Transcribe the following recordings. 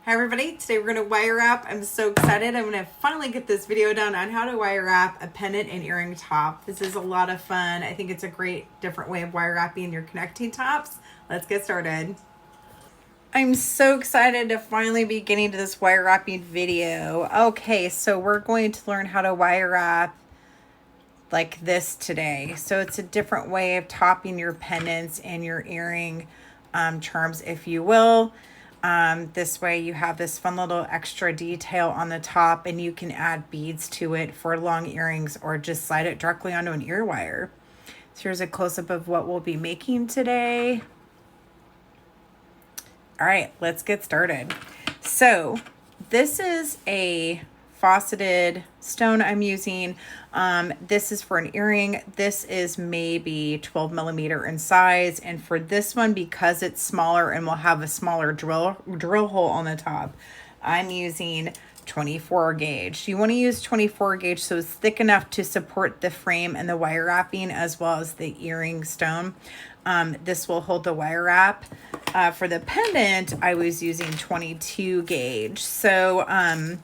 Hi everybody, today we're going to wire wrap. I'm so excited. I'm going to finally get this video done on how to wire wrap a pendant and earring top. This is a lot of fun. I think it's a great different way of wire wrapping your connecting tops. Let's get started. I'm so excited to finally be getting to this wire wrapping video. Okay, so we're going to learn how to wire wrap like this today. So it's a different way of topping your pendants and your earring charms, if you will. This way you have this fun little extra detail on the top and you can add beads to it for long earrings or just slide it directly onto an ear wire. So here's a close-up of what we'll be making today. All right, let's get started. So this is a faceted stone I'm using. This is for an earring. This is maybe 12 millimeter in size. And for this one, because it's smaller and will have a smaller drill hole on the top, I'm using 24 gauge. You want to use 24 gauge so it's thick enough to support the frame and the wire wrapping as well as the earring stone. This will hold the wire wrap. For the pendant, I was using 22 gauge. So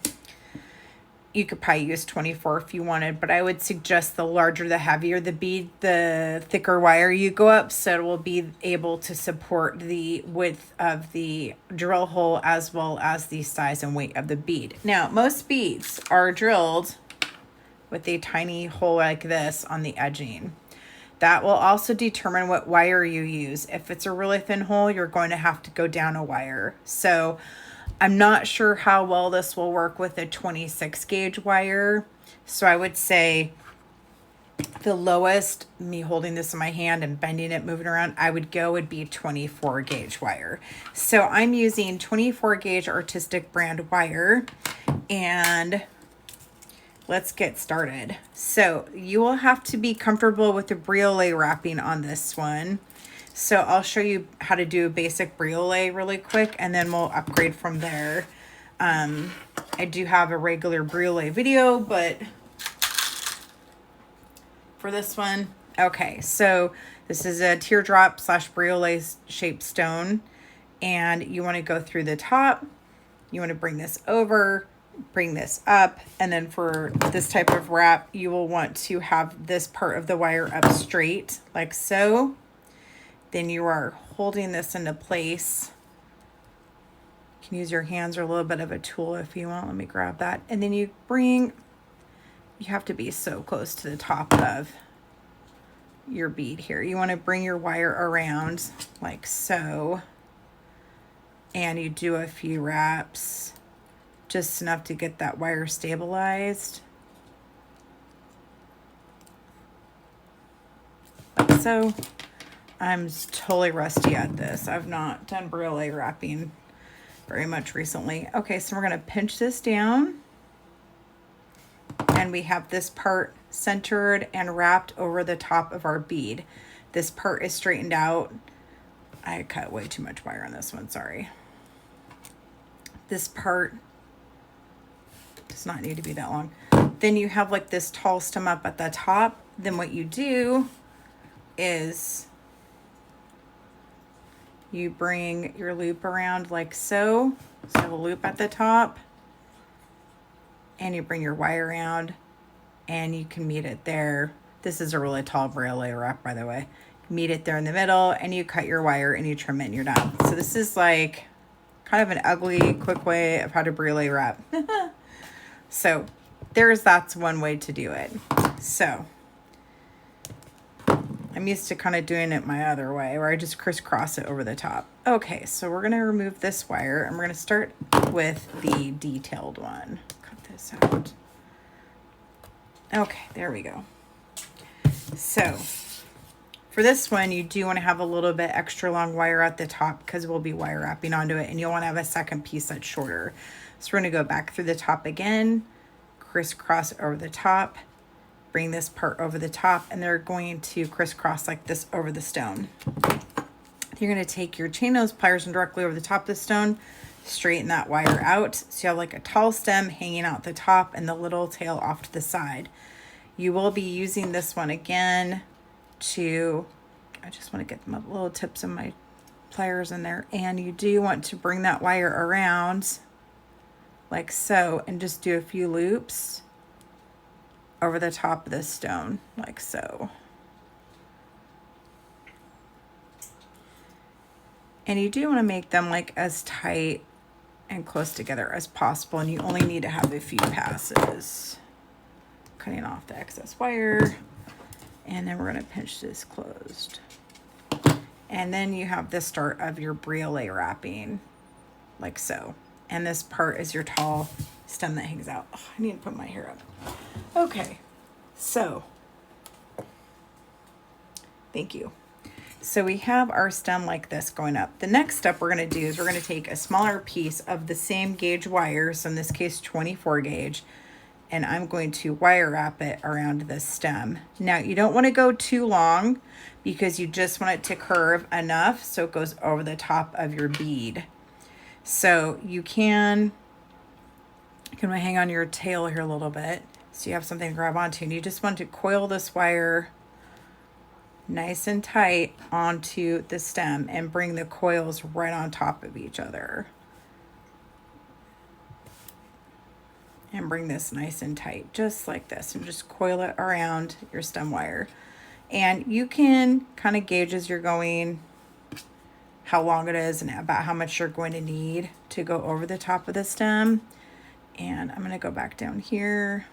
you could probably use 24 if you wanted, but I would suggest the larger, the heavier the bead, the thicker wire you go up, so it will be able to support the width of the drill hole as well as the size and weight of the bead. Now, most beads are drilled with a tiny hole like this on the edging. That will also determine what wire you use. If it's a really thin hole, you're going to have to go down a wire. So I'm not sure how well this will work with a 26 gauge wire. So I would say the lowest, me holding this in my hand and bending it, moving around, I would go would be 24 gauge wire. So I'm using 24 gauge artistic brand wire, and let's get started. So you will have to be comfortable with the briolette wrapping on this one. So I'll show you how to do a basic briolette really quick, and then we'll upgrade from there. I do have a regular briolette video, but for this one, okay, so this is a teardrop / briolette shaped stone, and you want to go through the top. You want to bring this over, bring this up, and then for this type of wrap, you will want to have this part of the wire up straight, like so. Then you are holding this into place. You can use your hands or a little bit of a tool if you want. Let me grab that. And then you have to be so close to the top of your bead here. You want to bring your wire around like so. And you do a few wraps, just enough to get that wire stabilized. Like so. I'm totally rusty at this. I've not done briolette wrapping very much recently. Okay, so we're going to pinch this down. And we have this part centered and wrapped over the top of our bead. This part is straightened out. I cut way too much wire on this one, sorry. This part does not need to be that long. Then you have like this tall stem up at the top. Then what you do is you bring your loop around like so. So a loop at the top. And you bring your wire around and you can meet it there. This is a really tall briolette wrap, by the way. Meet it there in the middle and you cut your wire and you trim it and you're done. So this is like kind of an ugly, quick way of how to briolette wrap. So that's one way to do it. So I'm used to kind of doing it my other way where I just crisscross it over the top. Okay, so we're going to remove this wire and we're going to start with the detailed one. Cut this out. Okay, there we go. So for this one, you do want to have a little bit extra long wire at the top because we'll be wire wrapping onto it, and you'll want to have a second piece that's shorter. So we're going to go back through the top again, crisscross over the top, bring this part over the top, and they're going to crisscross like this over the stone. You're going to take your chain nose pliers and directly over the top of the stone, straighten that wire out. So you have like a tall stem hanging out the top and the little tail off to the side. You will be using this one again to, I just want to get the little tips of my pliers in there, and you do want to bring that wire around like so, and just do a few loops over the top of the stone, like so. And you do want to make them like as tight and close together as possible, and you only need to have a few passes. Cutting off the excess wire, and then we're going to pinch this closed. And then you have the start of your briolette wrapping, like so. And this part is your tall stem that hangs out. Oh, I need to put my hair up. Okay, so thank you. So we have our stem like this going up. The next step we're going to do is we're going to take a smaller piece of the same gauge wire, so in this case 24 gauge, and I'm going to wire wrap it around this stem. Now you don't want to go too long because you just want it to curve enough so it goes over the top of your bead. So you can hang on your tail here a little bit so you have something to grab onto, and you just want to coil this wire nice and tight onto the stem and bring the coils right on top of each other. And bring this nice and tight, just like this, and just coil it around your stem wire. And you can kind of gauge as you're going how long it is and about how much you're going to need to go over the top of the stem. And I'm going to go back down here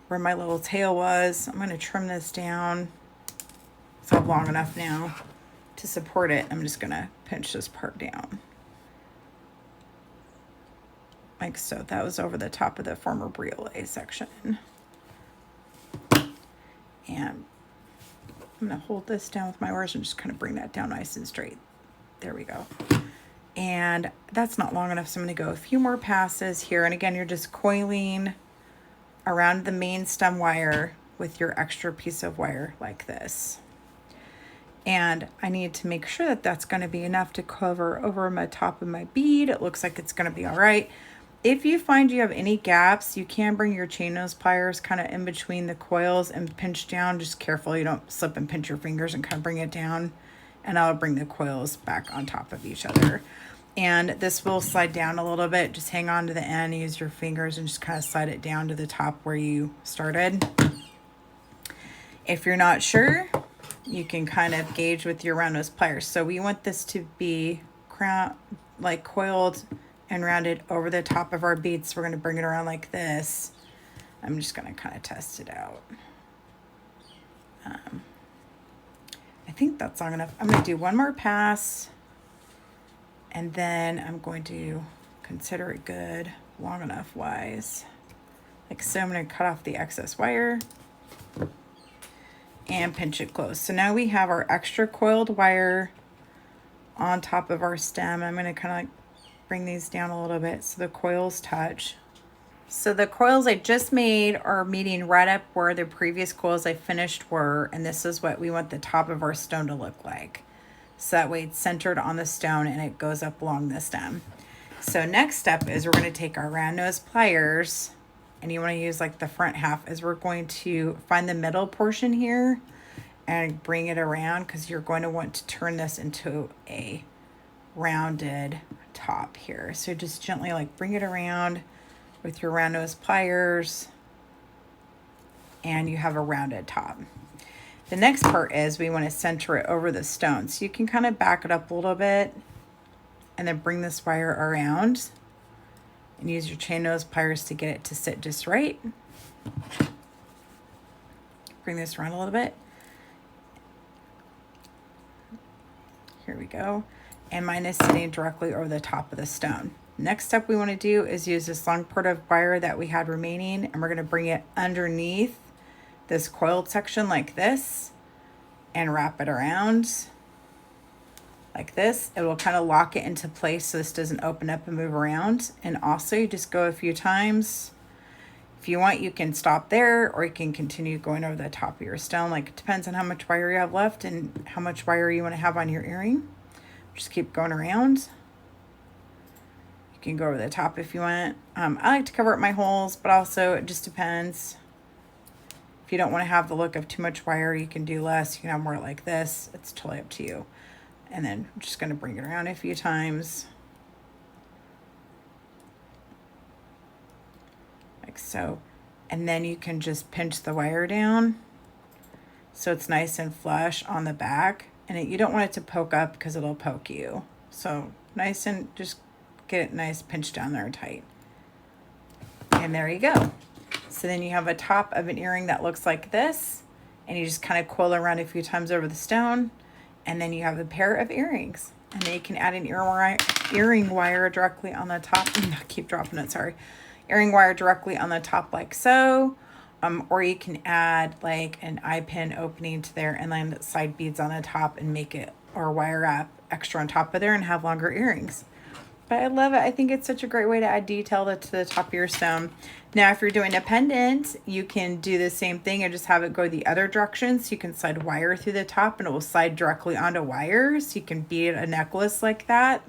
where my little tail was. I'm going to trim this down. It's not long enough now to support it. I'm just going to pinch this part down. Like so. That was over the top of the former briolette section. And I'm going to hold this down with my wires and just kind of bring that down nice and straight. There we go. And that's not long enough, so I'm going to go a few more passes here. And again, you're just coiling around the main stem wire with your extra piece of wire like this. And I need to make sure that that's going to be enough to cover over my top of my bead. It looks like it's going to be all right. If you find you have any gaps, you can bring your chain nose pliers kind of in between the coils and pinch down. Just careful you don't slip and pinch your fingers and kind of bring it down. And I'll bring the coils back on top of each other. And this will slide down a little bit. Just hang on to the end, use your fingers, and just kind of slide it down to the top where you started. If you're not sure, you can kind of gauge with your round nose pliers. So we want this to be like coiled and rounded over the top of our bead. So we're going to bring it around like this. I'm just going to kind of test it out. I think that's long enough. I'm going to do one more pass, and then I'm going to consider it good, long enough wise. Like so. I'm going to cut off the excess wire and pinch it close. So now we have our extra coiled wire on top of our stem. I'm going to kind of like bring these down a little bit so the coils touch. So the coils I just made are meeting right up where the previous coils I finished were, and this is what we want the top of our stone to look like. So that way it's centered on the stone and it goes up along the stem. So next step is we're going to take our round nose pliers, and you want to use like the front half, as we're going to find the middle portion here and bring it around, because you're going to want to turn this into a rounded top here. So just gently like bring it around with your round nose pliers, and you have a rounded top. The next part is we want to center it over the stone. So you can kind of back it up a little bit and then bring this wire around and use your chain nose pliers to get it to sit just right. Bring this around a little bit. Here we go. And mine is sitting directly over the top of the stone. Next step we want to do is use this long part of wire that we had remaining, and we're going to bring it underneath this coiled section like this and wrap it around like this. It will kind of lock it into place so this doesn't open up and move around. And also you just go a few times. If you want, you can stop there, or you can continue going over the top of your stone. Like, it depends on how much wire you have left and how much wire you want to have on your earring. Just keep going around. You can go over the top if you want. I like to cover up my holes, but also it just depends. If you don't want to have the look of too much wire, you can do less. You can have more like this. It's totally up to you. And then I'm just going to bring it around a few times. so. And then you can just pinch the wire down so it's nice and flush on the back. And you don't want it to poke up because it'll poke you. So nice, and just get it nice pinched down there tight. And there you go. So then you have a top of an earring that looks like this, and you just kind of coil around a few times over the stone, and then you have a pair of earrings. And then you can add an earring wire directly on the top. I keep dropping it, sorry. Earring wire directly on the top like so. Or you can add like an eye pin opening to there and then side beads on the top and make it, or wire up extra on top of there and have longer earrings. But I love it. I think it's such a great way to add detail to the top of your stone. Now, if you're doing a pendant, you can do the same thing and just have it go the other direction. So you can slide wire through the top and it will slide directly onto wires. So you can bead a necklace like that.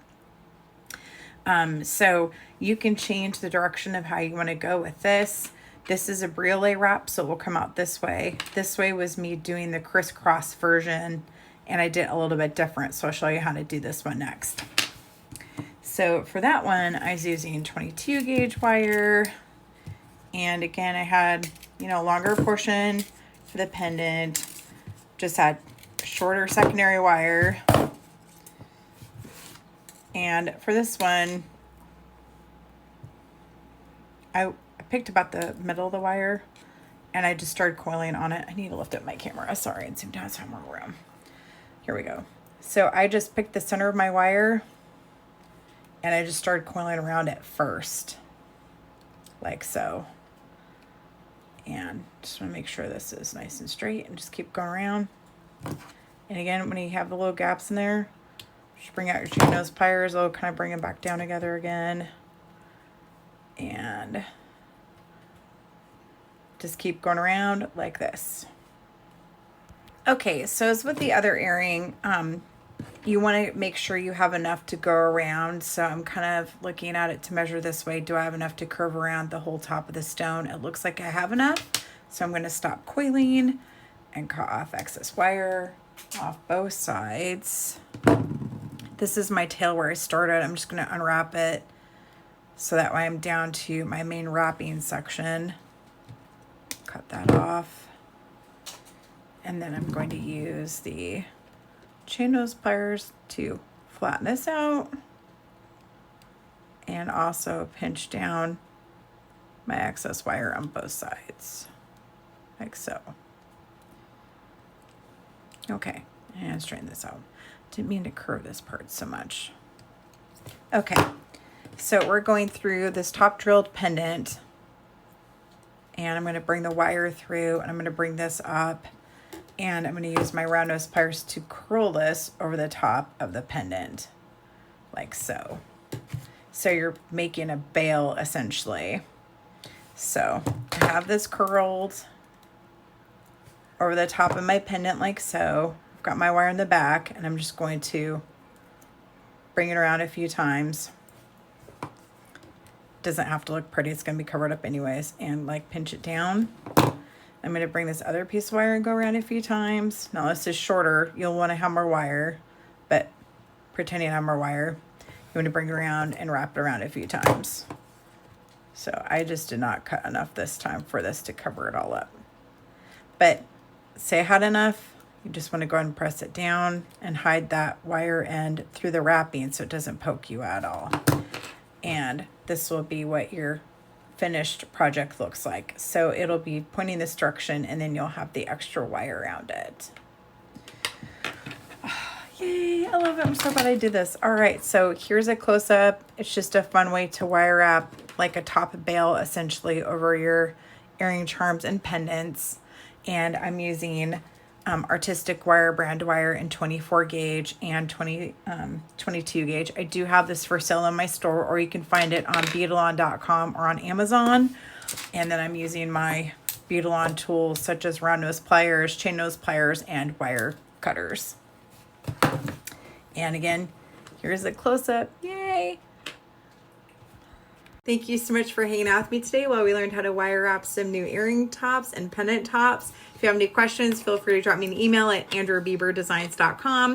So you can change the direction of how you want to go with this. This is a briolette wrap, so it will come out this way. This way was me doing the crisscross version, and I did a little bit different. So I'll show you how to do this one next. So for that one, I was using 22 gauge wire. And again, I had, a longer portion for the pendant, just had shorter secondary wire. And for this one, I picked about the middle of the wire and I just started coiling on it. I need to lift up my camera, sorry, and zoom down so I have more room. Here we go. So I just picked the center of my wire and I just started coiling around it first, like so. And just want to make sure this is nice and straight and just keep going around. And again, when you have the little gaps in there, just bring out your chain nose pliers. It'll kind of bring them back down together again. And just keep going around like this. Okay, so as with the other earring, you want to make sure you have enough to go around. So I'm kind of looking at it to measure this way. Do I have enough to curve around the whole top of the stone? It looks like I have enough. So I'm going to stop coiling and cut off excess wire off both sides. This is my tail where I started. I'm just going to unwrap it so that way I'm down to my main wrapping section. Cut that off. And then I'm going to use the chain nose pliers to flatten this out and also pinch down my excess wire on both sides, like so. Okay, and straighten this out. Didn't mean to curve this part so much. Okay, so we're going through this top drilled pendant, and I'm going to bring the wire through, and I'm going to bring this up, and I'm going to use my round nose pliers to curl this over the top of the pendant, like so. So you're making a bail essentially. So I have this curled over the top of my pendant like so. I've got my wire in the back, and I'm just going to bring it around a few times. Doesn't have to look pretty, it's going to be covered up anyways, and like pinch it down. I'm going to bring this other piece of wire and go around a few times. Now this is shorter, you'll want to have more wire, but pretending I have more wire, you want to bring it around and wrap it around a few times. So I just did not cut enough this time for this to cover it all up. But say I had enough, you just want to go ahead and press it down and hide that wire end through the wrapping so it doesn't poke you at all. And this will be what your finished project looks like. So it'll be pointing this direction, and then you'll have the extra wire around it. Oh, yay, I love it. I'm so glad I did this. All right, so here's a close-up. It's just a fun way to wire wrap like a top bail essentially over your earring charms and pendants. And I'm using artistic wire, brand wire in 24 gauge and 22 gauge. I do have this for sale in my store, or you can find it on Beadalon.com or on Amazon. And then I'm using my Beadalon tools such as round nose pliers, chain nose pliers, and wire cutters. And again, here's a close-up. Yay! Thank you so much for hanging out with me today while we learned how to wire wrap some new earring tops and pendant tops. If you have any questions, feel free to drop me an email at andrewbieberdesigns.com.